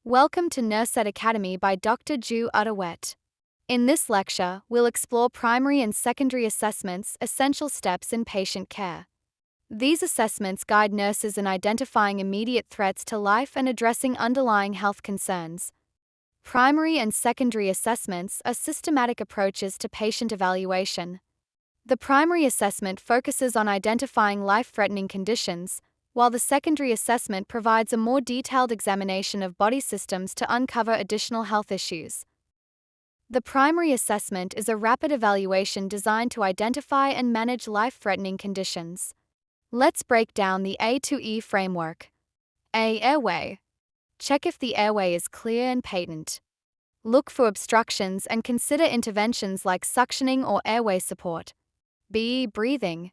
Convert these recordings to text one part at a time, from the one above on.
Welcome to Nurset Academy by Dr. Ju Utterwet. In this lecture, we'll explore primary and secondary assessments, essential steps in patient care. These assessments guide nurses in identifying immediate threats to life and addressing underlying health concerns. Primary and secondary assessments are systematic approaches to patient evaluation. The primary assessment focuses on identifying life-threatening conditions, while the secondary assessment provides a more detailed examination of body systems to uncover additional health issues. The primary assessment is a rapid evaluation designed to identify and manage life-threatening conditions. Let's break down the A to E framework. A. Airway. Check if the airway is clear and patent. Look for obstructions and consider interventions like suctioning or airway support. B. Breathing.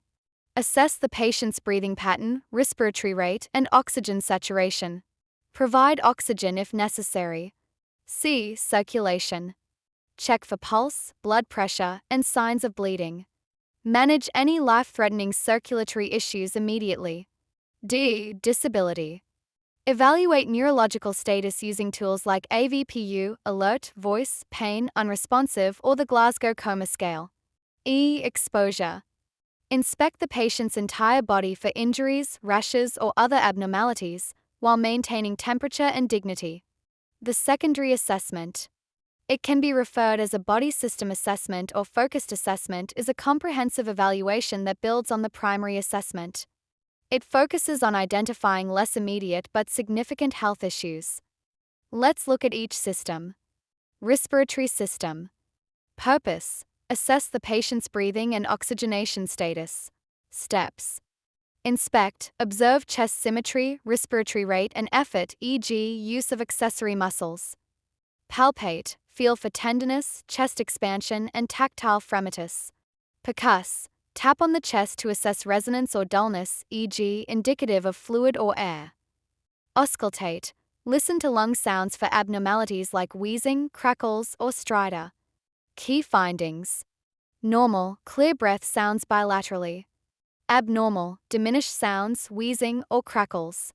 Assess the patient's breathing pattern, respiratory rate, and oxygen saturation. Provide oxygen if necessary. C. Circulation. Check for pulse, blood pressure, and signs of bleeding. Manage any life-threatening circulatory issues immediately. D. Disability. Evaluate neurological status using tools like AVPU, alert, voice, pain, unresponsive, or the Glasgow Coma Scale. E. Exposure. Inspect the patient's entire body for injuries, rashes, or other abnormalities, while maintaining temperature and dignity. The secondary assessment. It can be referred as a body system assessment or focused assessment, is a comprehensive evaluation that builds on the primary assessment. It focuses on identifying less immediate but significant health issues. Let's look at each system. Respiratory system. Purpose. Assess the patient's breathing and oxygenation status. Steps. Inspect, observe chest symmetry, respiratory rate and effort, e.g., use of accessory muscles. Palpate, feel for tenderness, chest expansion, and tactile fremitus. Percuss, tap on the chest to assess resonance or dullness, e.g., indicative of fluid or air. Auscultate, listen to lung sounds for abnormalities like wheezing, crackles, or stridor. Key findings. Normal, clear breath sounds bilaterally. Abnormal, diminished sounds, wheezing, or crackles.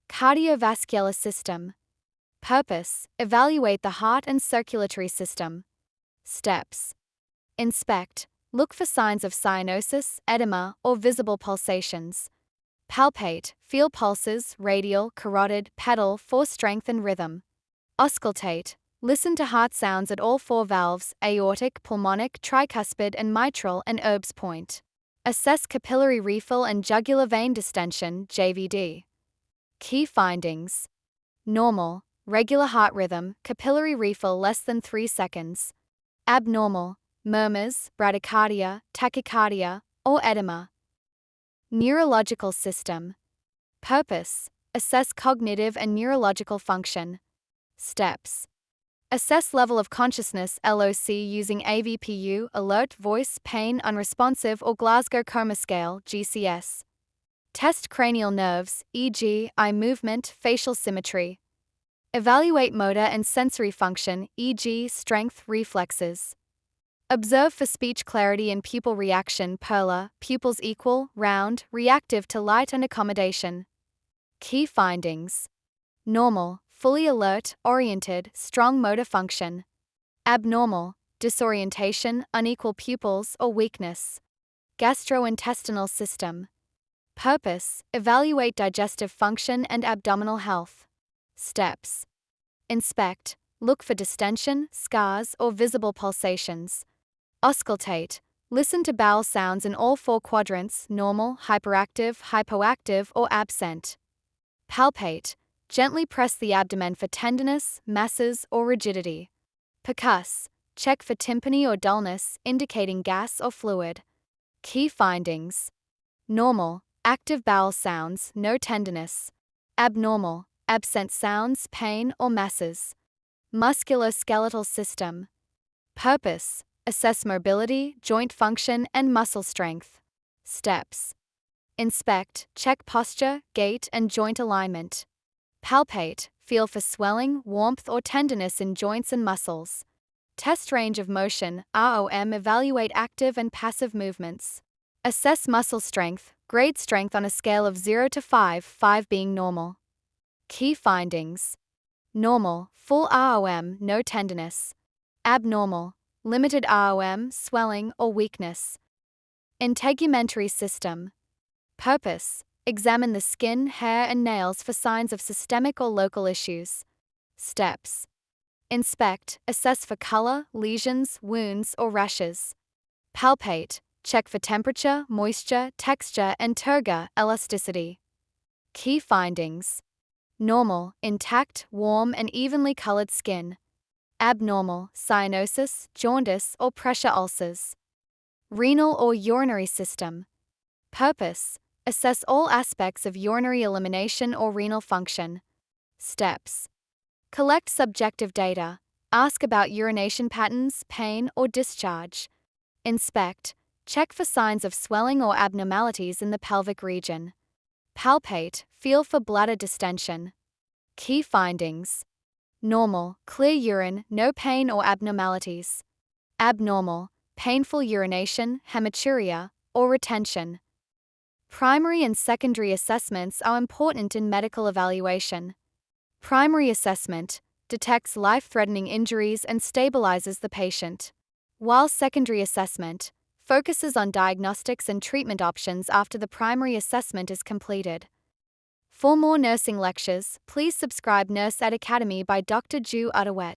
Cardiovascular system. Purpose, evaluate the heart and circulatory system. Steps. Inspect, look for signs of cyanosis, edema, or visible pulsations. Palpate, feel pulses, radial, carotid, pedal for strength and rhythm. Auscultate, listen to heart sounds at all four valves, aortic, pulmonic, tricuspid, and mitral, and Erb's point. Assess capillary refill and jugular vein distension, JVD. Key findings. Normal, regular heart rhythm, capillary refill less than 3 seconds. Abnormal, murmurs, bradycardia, tachycardia, or edema. Neurological system. Purpose, assess cognitive and neurological function. Steps. Assess level of consciousness, LOC, using AVPU, alert, voice, pain, unresponsive, or Glasgow Coma Scale, GCS. Test cranial nerves, e.g., eye movement, facial symmetry. Evaluate motor and sensory function, e.g., strength, reflexes. Observe for speech clarity and pupil reaction, PERLA, pupils equal, round, reactive to light and accommodation. Key findings. Normal, fully alert, oriented, strong motor function. Abnormal, disorientation, unequal pupils, or weakness. Gastrointestinal system. Purpose, evaluate digestive function and abdominal health. Steps. Inspect, look for distension, scars, or visible pulsations. Auscultate, listen to bowel sounds in all four quadrants, normal, hyperactive, hypoactive, or absent. Palpate, gently press the abdomen for tenderness, masses, or rigidity. Percuss, check for tympany or dullness, indicating gas or fluid. Key findings. Normal, active bowel sounds, no tenderness. Abnormal, absent sounds, pain, or masses. Musculoskeletal system. Purpose, assess mobility, joint function, and muscle strength. Steps. Inspect, check posture, gait, and joint alignment. Palpate, feel for swelling, warmth, or tenderness in joints and muscles. Test range of motion, ROM, evaluate active and passive movements. Assess muscle strength, grade strength on a scale of 0 to 5, 5 being normal. Key findings. Normal, full ROM, no tenderness. Abnormal, limited ROM, swelling or weakness. Integumentary system. Purpose: examine the skin, hair, and nails for signs of systemic or local issues. Steps: inspect, assess for color, lesions, wounds, or rashes. Palpate, check for temperature, moisture, texture, and turgor elasticity. Key findings: normal, intact, warm, and evenly colored skin. Abnormal, cyanosis, jaundice, or pressure ulcers. Renal or urinary system. Purpose: assess all aspects of urinary elimination or renal function. Steps: collect subjective data. Ask about urination patterns, pain, or discharge. Inspect. Check for signs of swelling or abnormalities in the pelvic region. Palpate. Feel for bladder distension. Key findings: normal, clear urine, no pain or abnormalities. Abnormal, painful urination, hematuria, or retention. Primary and secondary assessments are important in medical evaluation. Primary assessment detects life-threatening injuries and stabilizes the patient, while secondary assessment focuses on diagnostics and treatment options after the primary assessment is completed. For more nursing lectures, please subscribe Nurse Ed Academy by Dr. Ju Utterwet.